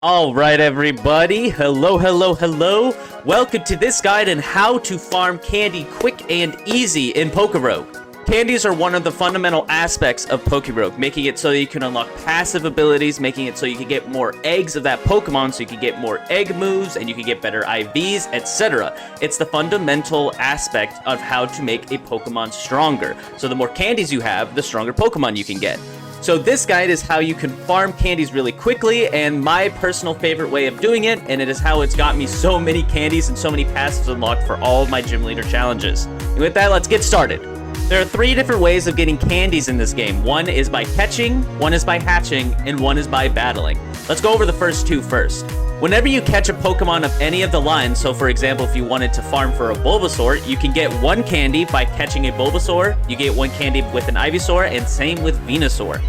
Alright everybody, hello. Welcome to this guide on how to farm candy quick and easy in PokeRogue. Candies are one of the fundamental aspects of PokeRogue, making it so that you can unlock passive abilities, making it so you can get more eggs of that Pokemon, so you can get more egg moves, and you can get better IVs, etc. It's the fundamental aspect of how to make a Pokemon stronger. So the more candies you have, the stronger Pokemon you can get. So this guide is how you can farm candies really quickly, and my personal favorite way of doing it, and it is how it's got me so many candies and so many passives unlocked for all of my gym leader challenges. And with that, let's get started. There are 3 different ways of getting candies in this game. One is by catching, one is by hatching, and one is by battling. Let's go over the first 2 first. Whenever you catch a Pokemon of any of the lines, so for example, if you wanted to farm for a Bulbasaur, you can get 1 candy by catching a Bulbasaur, you get 1 candy with an Ivysaur, and same with Venusaur.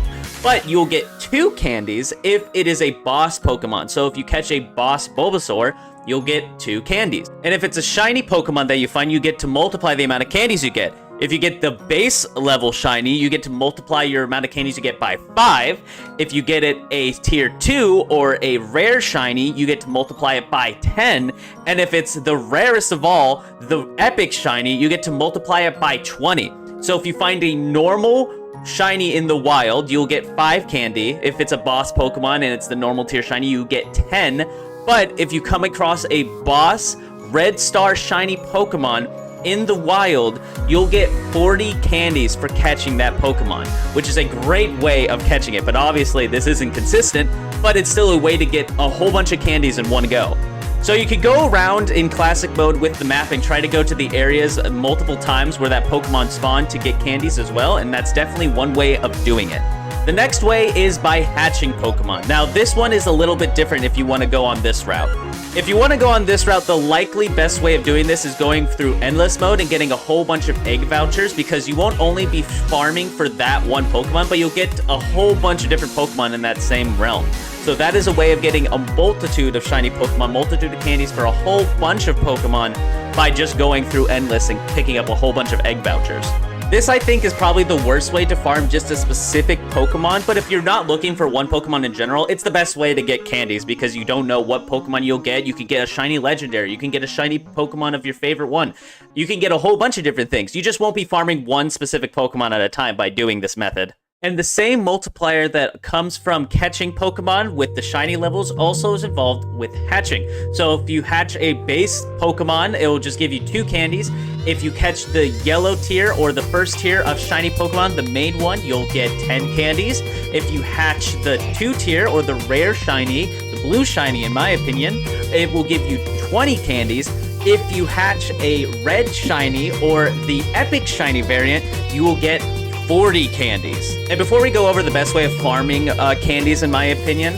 But you'll get 2 candies if it is a boss Pokemon. So if you catch a boss Bulbasaur, you'll get 2 candies. And if it's a shiny Pokemon that you find, you get to multiply the amount of candies you get. If you get the base level shiny, you get to multiply your amount of candies you get by 5. If you get it a tier 2 or a rare shiny, you get to multiply it by 10. And if it's the rarest of all, the epic shiny, you get to multiply it by 20. So if you find a normal shiny in the wild, you'll get 5 candy. If it's a boss Pokemon and it's the normal tier shiny, you get 10. But if you come across a boss red star shiny Pokemon in the wild, you'll get 40 candies for catching that Pokemon, which is a great way of catching it. But obviously this isn't consistent, but it's still a way to get a whole bunch of candies in one go. So you could go around in classic mode with the map and try to go to the areas multiple times where that Pokemon spawned to get candies as well, and that's definitely one way of doing it. The next way is by hatching Pokemon. Now this one is a little bit different if you want to go on this route. If you want to go on this route, the likely best way of doing this is going through endless mode and getting a whole bunch of egg vouchers, because you won't only be farming for that one Pokemon, but you'll get a whole bunch of different Pokemon in that same realm. So that is a way of getting a multitude of shiny Pokemon, multitude of candies for a whole bunch of Pokemon by just going through endless and picking up a whole bunch of egg vouchers. This, I think, is probably the worst way to farm just a specific Pokemon, but if you're not looking for one Pokemon in general, it's the best way to get candies because you don't know what Pokemon you'll get. You can get a shiny legendary, you can get a shiny Pokemon of your favorite one. You can get a whole bunch of different things. You just won't be farming one specific Pokemon at a time by doing this method. And the same multiplier that comes from catching Pokemon with the shiny levels also is involved with hatching. So if you hatch a base Pokemon, it will just give you 2 candies. If you catch the yellow tier or the first tier of shiny Pokemon, the main one, you'll get 10 candies. If you hatch the 2 tier or the rare shiny, the blue shiny in my opinion, it will give you 20 candies. If you hatch a red shiny or the epic shiny variant, you will get 40 candies. And before we go over the best way of farming candies, in my opinion,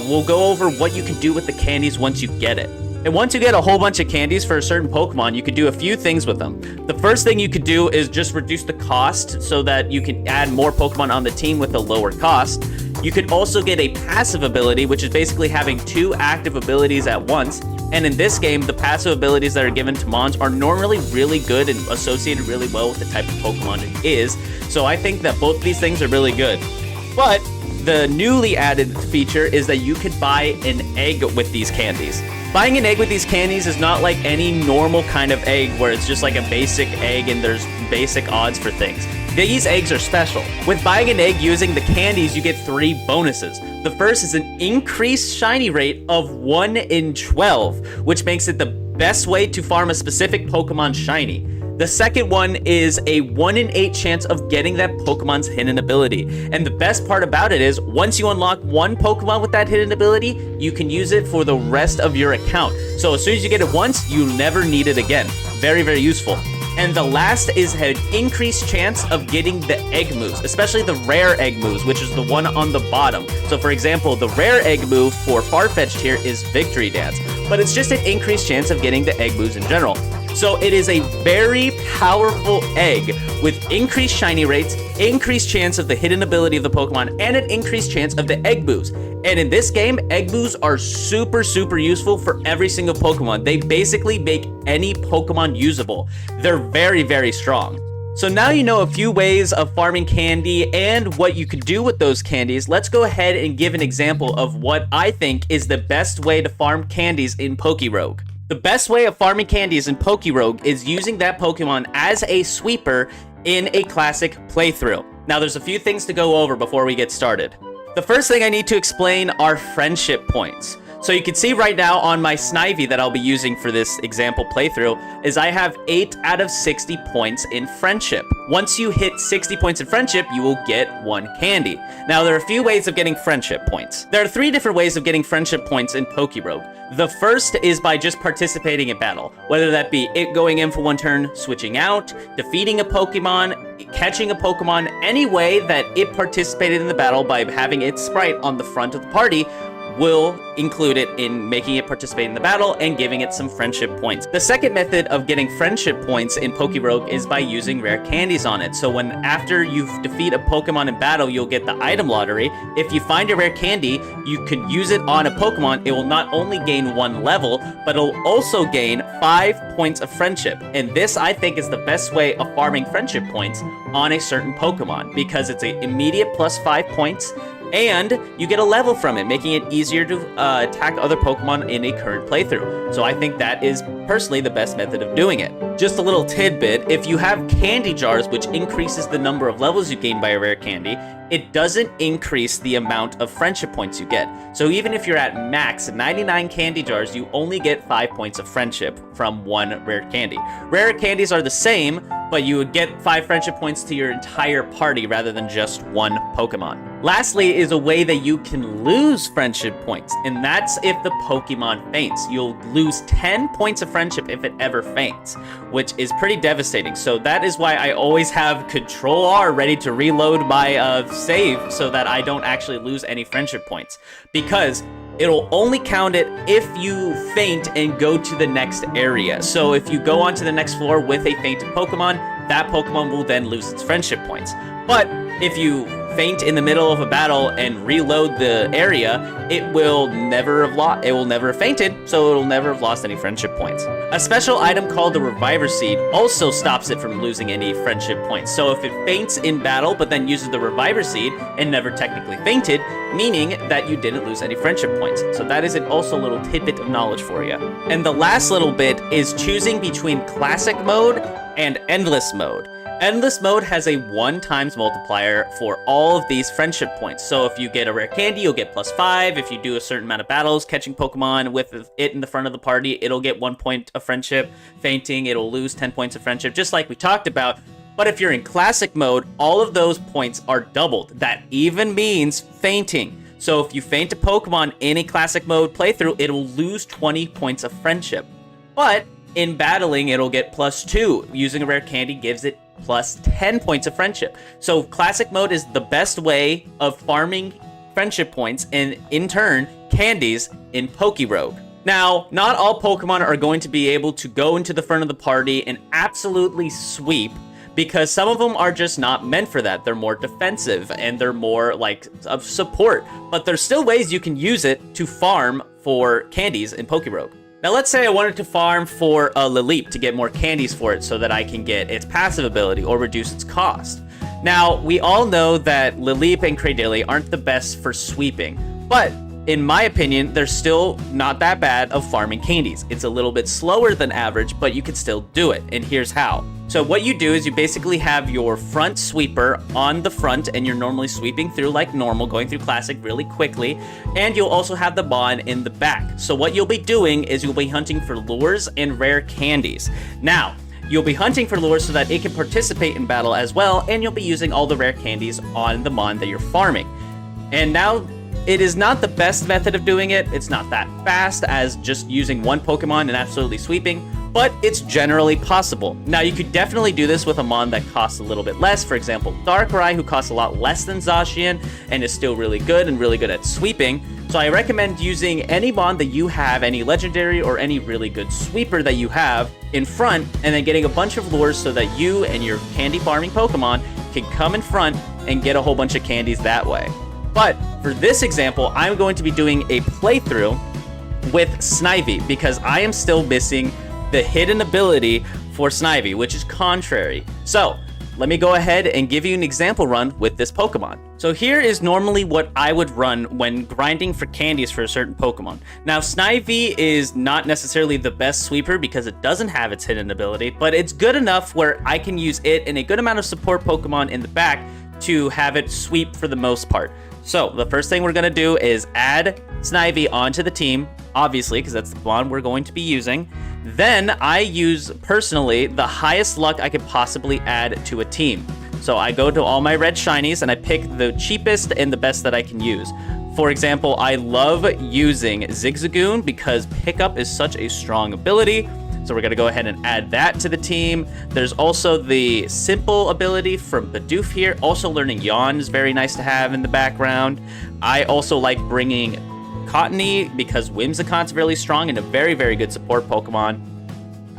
we'll go over what you can do with the candies once you get it. And once you get a whole bunch of candies for a certain Pokemon, you can do a few things with them. The first thing you could do is just reduce the cost so that you can add more Pokemon on the team with a lower cost. You could also get a passive ability, which is basically having 2 active abilities at once. And in this game, the passive abilities that are given to Mons are normally really good and associated really well with the type of Pokemon it is. So I think that both these things are really good. But the newly added feature is that you could buy an egg with these candies. Buying an egg with these candies is not like any normal kind of egg where it's just like a basic egg and there's basic odds for things. These eggs are special. With buying an egg using the candies, you get 3 bonuses. The first is an increased shiny rate of 1 in 12, which makes it the best way to farm a specific Pokemon shiny. The second one is a 1 in 8 chance of getting that Pokemon's hidden ability. And the best part about it is, once you unlock one Pokemon with that hidden ability, you can use it for the rest of your account. So as soon as you get it once, you never need it again. Very, very useful. And the last is an increased chance of getting the egg moves, especially the rare egg moves, which is the one on the bottom. So for example, the rare egg move for Farfetch'd here is Victory Dance, but it's just an increased chance of getting the egg moves in general. So it is a very powerful egg with increased shiny rates, increased chance of the hidden ability of the Pokemon, and an increased chance of the egg moves. And in this game, egg moves are super useful for every single Pokemon. They basically make any Pokemon usable. They're very strong. So now you know a few ways of farming candy and what you could do with those candies. Let's go ahead and give an example of what I think is the best way to farm candies in PokeRogue. The best way of farming candies in PokeRogue is using that Pokemon as a sweeper in a classic playthrough. Now there's a few things to go over before we get started. The first thing I need to explain are friendship points. So you can see right now on my Snivy that I'll be using for this example playthrough is I have 8 out of 60 points in friendship. Once you hit 60 points in friendship, you will get 1 candy. Now there are a few ways of getting friendship points. There are 3 different ways of getting friendship points in PokeRogue. The first is by just participating in battle, whether that be it going in for 1 turn, switching out, defeating a Pokemon, catching a Pokemon, any way that it participated in the battle by having its sprite on the front of the party will include it in making it participate in the battle and giving it some friendship points. The second method of getting friendship points in PokeRogue is by using rare candies on it. So when after you defeat a Pokemon in battle, you'll get the item lottery. If you find a rare candy, you could use it on a Pokemon. It will not only gain 1 level, but it'll also gain 5 points of friendship. And this, I think, is the best way of farming friendship points on a certain Pokemon because it's an immediate plus 5 points, and you get a level from it, making it easier to attack other Pokemon in a current playthrough. So I think that is personally the best method of doing it. Just a little tidbit, if you have candy jars, which increases the number of levels you gain by a rare candy, it doesn't increase the amount of friendship points you get. So even if you're at max 99 candy jars, you only get 5 points of friendship from 1 rare candy. Rare candies are the same, but you would get 5 friendship points to your entire party rather than just 1 Pokemon. Lastly is a way that you can lose friendship points, and that's if the Pokemon faints. You'll lose 10 points of friendship if it ever faints, which is pretty devastating. So that is why I always have Control R ready to reload my save so that I don't actually lose any friendship points, because it'll only count it if you faint and go to the next area. So if you go onto the next floor with a fainted Pokemon, that Pokemon will then lose its friendship points. But if you faint in the middle of a battle and reload the area, it will never have fainted, so it'll never have lost any friendship points. A special item called the Reviver Seed also stops it from losing any friendship points. So if it faints in battle but then uses the Reviver Seed and never technically fainted, meaning that you didn't lose any friendship points. So that is also a little tidbit of knowledge for you. And the last little bit is choosing between Classic Mode and Endless Mode. Endless Mode has a 1x multiplier for all of these friendship points. So if you get a rare candy, you'll get plus 5. If you do a certain amount of battles catching Pokemon with it in the front of the party, it'll get 1 point of friendship. Fainting, it'll lose 10 points of friendship, just like we talked about. But if you're in Classic Mode, all of those points are doubled. That even means fainting. So if you faint a Pokemon in a Classic Mode playthrough, it'll lose 20 points of friendship. But in battling, it'll get plus 2. Using a rare candy gives it plus 10 points of friendship. So Classic Mode is the best way of farming friendship points and, in turn, candies in PokeRogue. Now, not all Pokemon are going to be able to go into the front of the party and absolutely sweep, because some of them are just not meant for that. They're more defensive and they're more like of support, but there's still ways you can use it to farm for candies in PokeRogue. Now let's say I wanted to farm for a Lilip to get more candies for it so that I can get its passive ability or reduce its cost. Now, we all know that Lilip and Cradily aren't the best for sweeping, but in my opinion, they're still not that bad of farming candies. It's a little bit slower than average, but you can still do it, and here's how. So what you do is you basically have your front sweeper on the front, and you're normally sweeping through like normal, going through Classic really quickly, and you'll also have the Mon in the back. So what you'll be doing is you'll be hunting for lures and rare candies. Now, you'll be hunting for lures so that it can participate in battle as well, and you'll be using all the rare candies on the Mon that you're farming. And now, it is not the best method of doing it. It's not that fast as just using one Pokemon and absolutely sweeping, but it's generally possible. Now, you could definitely do this with a Mon that costs a little bit less. For example, Darkrai, who costs a lot less than Zacian and is still really good at sweeping. So I recommend using any Mon that you have, any legendary or any really good sweeper that you have in front, and then getting a bunch of lures so that you and your candy farming Pokemon can come in front and get a whole bunch of candies that way. But for this example, I'm going to be doing a playthrough with Snivy because I am still missing the hidden ability for Snivy, which is Contrary. So let me go ahead and give you an example run with this Pokemon. So here is normally what I would run when grinding for candies for a certain Pokemon. Now, Snivy is not necessarily the best sweeper because it doesn't have its hidden ability, but it's good enough where I can use it and a good amount of support Pokemon in the back to have it sweep for the most part. So the first thing we're going to do is add Snivy onto the team, obviously, because that's the one we're going to be using. Then I use, personally, the highest luck I could possibly add to a team. So I go to all my red shinies and I pick the cheapest and the best that I can use. For example, I love using Zigzagoon because pickup is such a strong ability. So we're going to go ahead and add that to the team. There's also the simple ability from Bidoof here. Also learning Yawn is very nice to have in the background. I also like bringing Cottony because Whimsicon's really strong and a very, very good support Pokemon.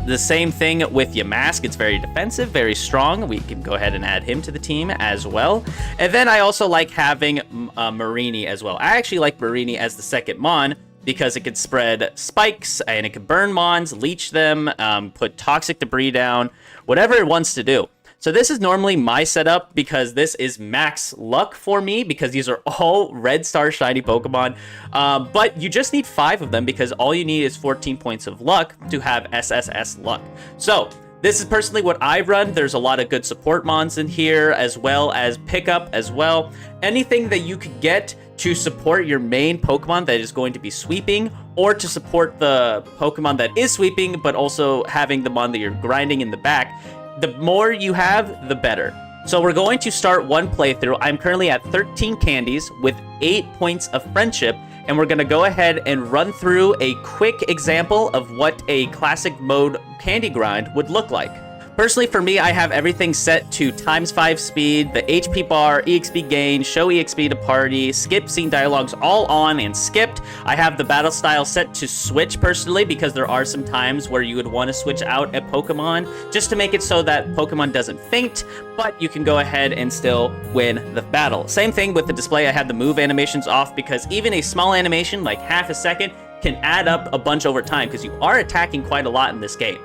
The same thing with Yamask. It's very defensive, very strong. We can go ahead and add him to the team as well. And then I also like having Marini as well. I actually like Marini as the second Mon because it could spread spikes and it could burn Mons, leech them, put toxic debris down, whatever it wants to do. So this is normally my setup because this is max luck for me because these are all red star shiny Pokemon. But you just need 5 of them because all you need is 14 points of luck to have SSS luck. So this is personally what I run. There's a lot of good support mons in here as well as pickup as well. Anything that you could get to support your main Pokemon that is going to be sweeping or to support the Pokemon that is sweeping but also having the mon that you're grinding in the back. The more you have, the better. So we're going to start one playthrough. I'm currently at 13 candies with 8 points of friendship, and we're going to go ahead and run through a quick example of what a classic mode candy grind would look like. Personally, for me, I have everything set to ×5 speed, the HP bar, EXP gain, show EXP to party, skip scene dialogues all on and skipped. I have the battle style set to switch personally because there are some times where you would want to switch out a Pokemon just to make it so that Pokemon doesn't faint, but you can go ahead and still win the battle. Same thing with the display. I have the move animations off because even a small animation like half a second can add up a bunch over time because you are attacking quite a lot in this game.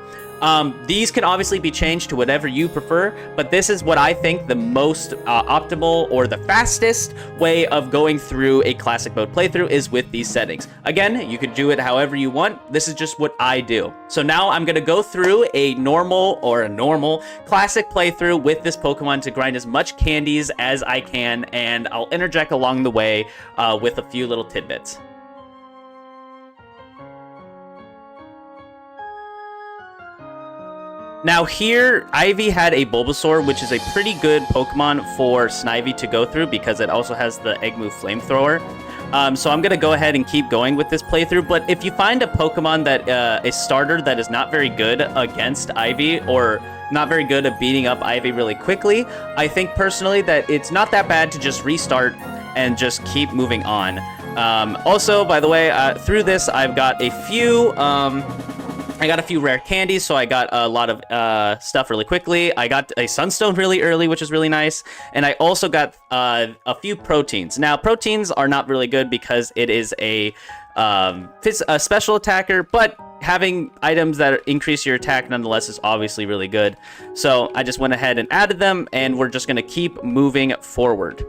These can obviously be changed to whatever you prefer, but this is what I think the most optimal or the fastest way of going through a classic mode playthrough is with these settings. Again, you could do it however you want. This is just what I do. So now I'm going to go through a normal classic playthrough with this Pokemon to grind as much candies as I can, and I'll interject along the way with a few little tidbits. Now here, Ivy had a Bulbasaur, which is a pretty good Pokemon for Snivy to go through because it also has the Egg Move Flamethrower. So I'm going to go ahead and keep going with this playthrough, but if you find a Pokemon that a starter that is not very good against Ivy or not very good at beating up Ivy really quickly, I think personally that it's not that bad to just restart and just keep moving on. Also, by the way, through this, I've got a few... I got a few rare candies, so I got a lot of stuff really quickly. I got a Sunstone really early, which is really nice. And I also got a few proteins. Now, proteins are not really good because it is a special attacker, but having items that increase your attack nonetheless is obviously really good. So I just went ahead and added them, and we're just going to keep moving forward.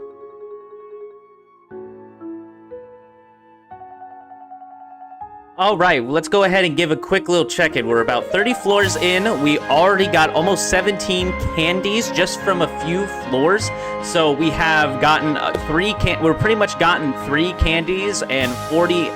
All right, let's go ahead and give a quick little check-in. We're about 30 floors in. We already got almost 17 candies just from a few floors. So we have gotten we're pretty much gotten 3 candies and 40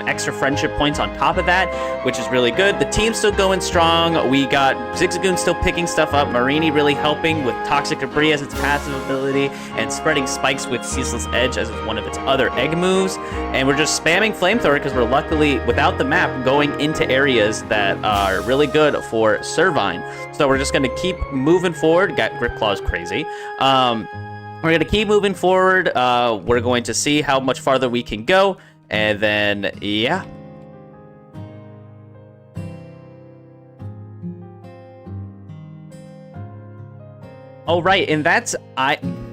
extra friendship points on top of that, which is really good. The team's still going strong. We got Zigzagoon still picking stuff up. Marini really helping with Toxic Debris as its passive ability and spreading spikes with Ceaseless Edge as one of its other egg moves. And we're just spamming Flamethrower because we're luckily, without the map, going into areas that are really good for Servine. So we're just going to keep moving forward. Got Grip Claw's crazy. We're going to keep moving forward. We're going to see how much farther we can go. And then, yeah. All right, and that's...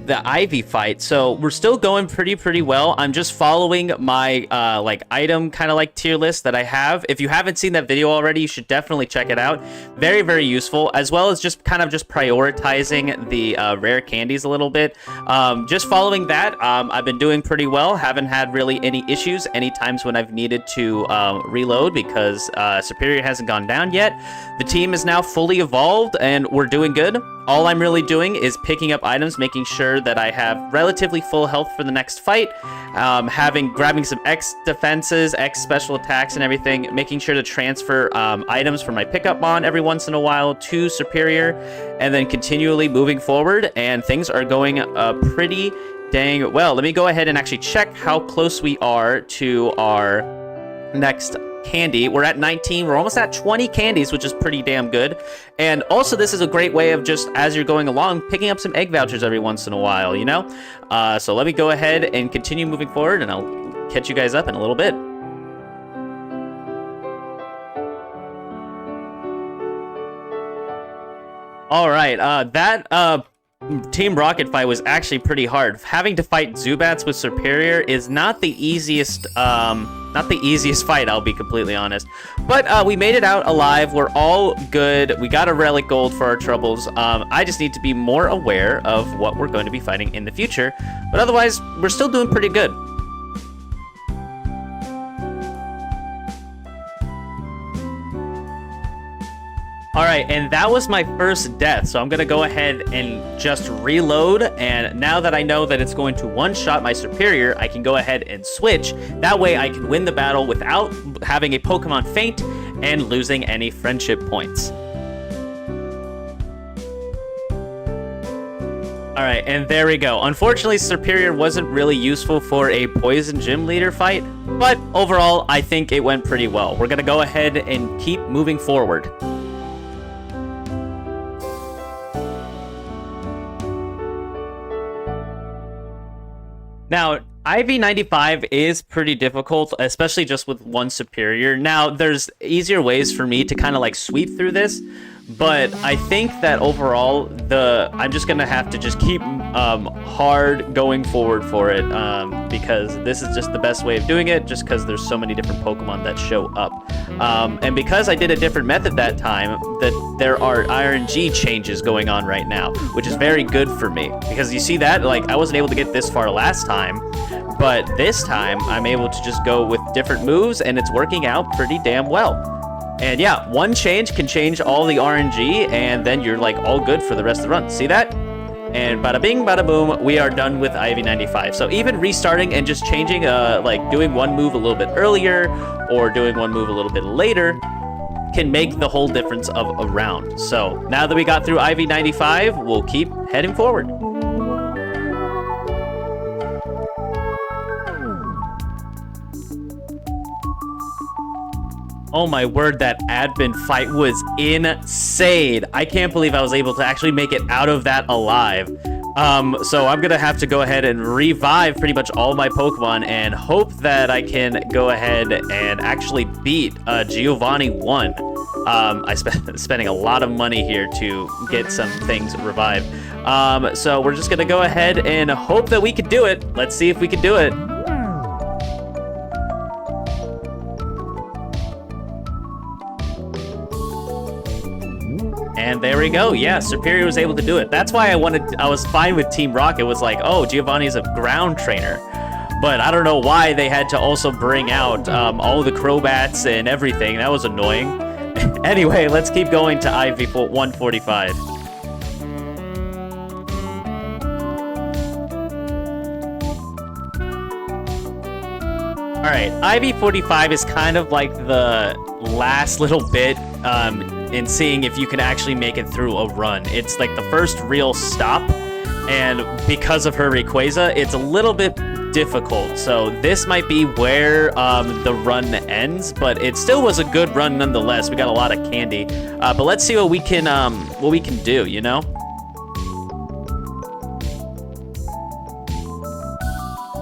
the Ivy fight. So we're still going pretty well. I'm just following my like item kind of like tier list that I have. If you haven't seen that video already, you should definitely check it out. Very useful, as well as just kind of just prioritizing the rare candies a little bit. Just following that, I've been doing pretty well. Haven't had really any issues any times when I've needed to reload, because Superior hasn't gone down yet. The team is now fully evolved and we're doing good. All I'm really doing is picking up items, making sure that I have relatively full health for the next fight, grabbing some X defenses, X special attacks and everything, making sure to transfer items from my pickup mon every once in a while to Superior, and then continually moving forward, and things are going pretty dang well. Let me go ahead and actually check how close we are to our next candy. We're at 19. We're almost at 20 candies, which is pretty damn good. And also, this is a great way of just, as you're going along, picking up some egg vouchers every once in a while, you know? So let me go ahead and continue moving forward, and I'll catch you guys up in a little bit. All right, that Team Rocket fight was actually pretty hard. Having to fight Zubats with Superior is not the easiest fight, I'll be completely honest. But we made it out alive. We're all good. We got a relic gold for our troubles. I just need to be more aware of what we're going to be fighting in the future. But otherwise, we're still doing pretty good. All right, and that was my first death, so I'm gonna go ahead and just reload, and now that I know that it's going to one-shot my Superior, I can go ahead and switch. That way I can win the battle without having a Pokemon faint and losing any friendship points. All right, and there we go. Unfortunately, Superior wasn't really useful for a Poison Gym Leader fight, but overall, I think it went pretty well. We're gonna go ahead and keep moving forward. Now, IV95 is pretty difficult, especially just with one Superior. Now, there's easier ways for me to kind of like sweep through this, but I think that overall, I'm just gonna have to just keep hard going forward for it, because this is just the best way of doing it, just because there's so many different Pokemon that show up. And because I did a different method that time, that there are RNG changes going on right now, which is very good for me, because you see that, like, I wasn't able to get this far last time, but this time I'm able to just go with different moves, and it's working out pretty damn well. And yeah, one change can change all the RNG, and then you're like all good for the rest of the run. See that? And bada bing, bada boom, we are done with IV95. So even restarting and just changing, like doing one move a little bit earlier or doing one move a little bit later can make the whole difference of a round. So now that we got through IV95, we'll keep heading forward. Oh my word, that admin fight was insane. I can't believe I was able to actually make it out of that alive. So I'm gonna have to go ahead and revive pretty much all my Pokemon and hope that I can go ahead and actually beat Giovanni 1. I spending a lot of money here to get some things revived. So we're just gonna go ahead and hope that we can do it. Let's see if we can do it. And there we go. Yeah, Superior was able to do it. That's why I was fine with Team Rocket. It was like, oh, Giovanni's a ground trainer. But I don't know why they had to also bring out all the Crobats and everything. That was annoying. Anyway, let's keep going to IV 145. All right, IV 45 is kind of like the last little bit in seeing if you can actually make it through a run. It's like the first real stop, and because of her Rayquaza, it's a little bit difficult. So this might be where the run ends, but it still was a good run nonetheless. We got a lot of candy, but let's see what we can do, you know?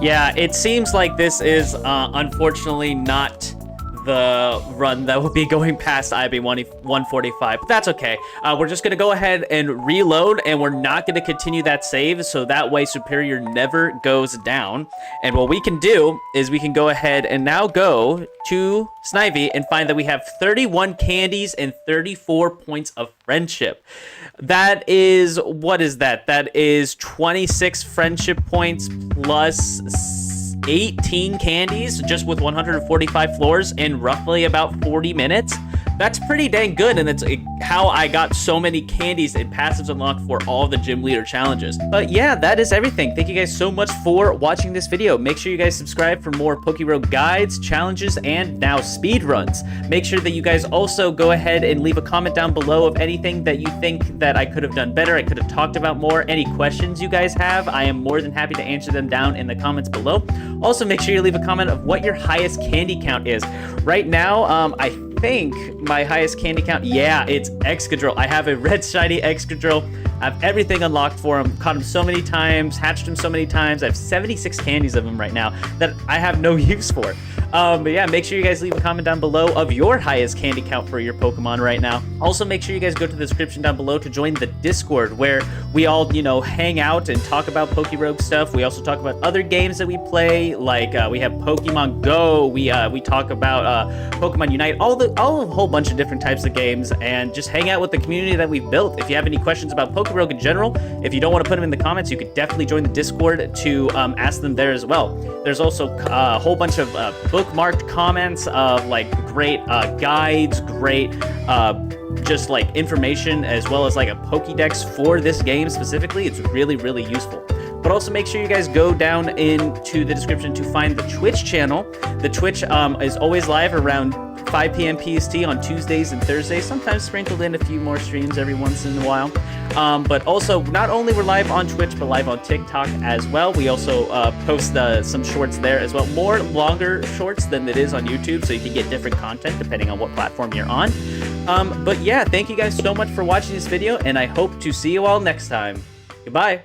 Yeah, it seems like this is unfortunately not the run that will be going past IB 145, but that's okay. We're just gonna go ahead and reload, and we're not gonna continue that save, so that way Superior never goes down. And what we can do is we can go ahead and now go to Snivy and find that we have 31 candies and 34 points of friendship. That is, what is that? That is 26 friendship points plus 18 candies just with 145 floors in roughly about 40 minutes. That's pretty dang good, and that's how I got so many candies and passives unlocked for all the gym leader challenges. But yeah, that is everything. Thank you guys so much for watching this video. Make sure you guys subscribe for more PokeRogue guides, challenges, and now speed runs. Make sure that you guys also go ahead and leave a comment down below of anything that you think that I could have done better, I could have talked about more. Any questions you guys have, I am more than happy to answer them down in the comments below. Also, make sure you leave a comment of what your highest candy count is. Right now, I think my highest candy count, yeah, it's Excadrill. I have a red shiny Excadrill. I have everything unlocked for him. Caught him so many times, hatched him so many times. I have 76 candies of him right now that I have no use for. But yeah, make sure you guys leave a comment down below of your highest candy count for your Pokemon right now. Also, make sure you guys go to the description down below to join the Discord, where we all, hang out and talk about PokeRogue stuff. We also talk about other games that we play, like we have Pokemon Go. We talk about Pokemon Unite, a whole bunch of different types of games, and just hang out with the community that we've built. If you have any questions about PokeRogue in general, if you don't want to put them in the comments, you could definitely join the Discord to ask them there as well. There's also a whole bunch of bookmarked comments of like great guides, great just like information, as well as like a Pokédex for this game specifically. It's really, really useful. But also make sure you guys go down into the description to find the Twitch channel. The Twitch is always live around 5 p.m. PST on Tuesdays and Thursdays, sometimes sprinkled in a few more streams every once in a while. But also, not only we're live on Twitch, but live on TikTok as well. We also post some shorts there as well. More longer shorts than it is on YouTube, so you can get different content depending on what platform you're on. But yeah, thank you guys so much for watching this video, and I hope to see you all next time. Goodbye.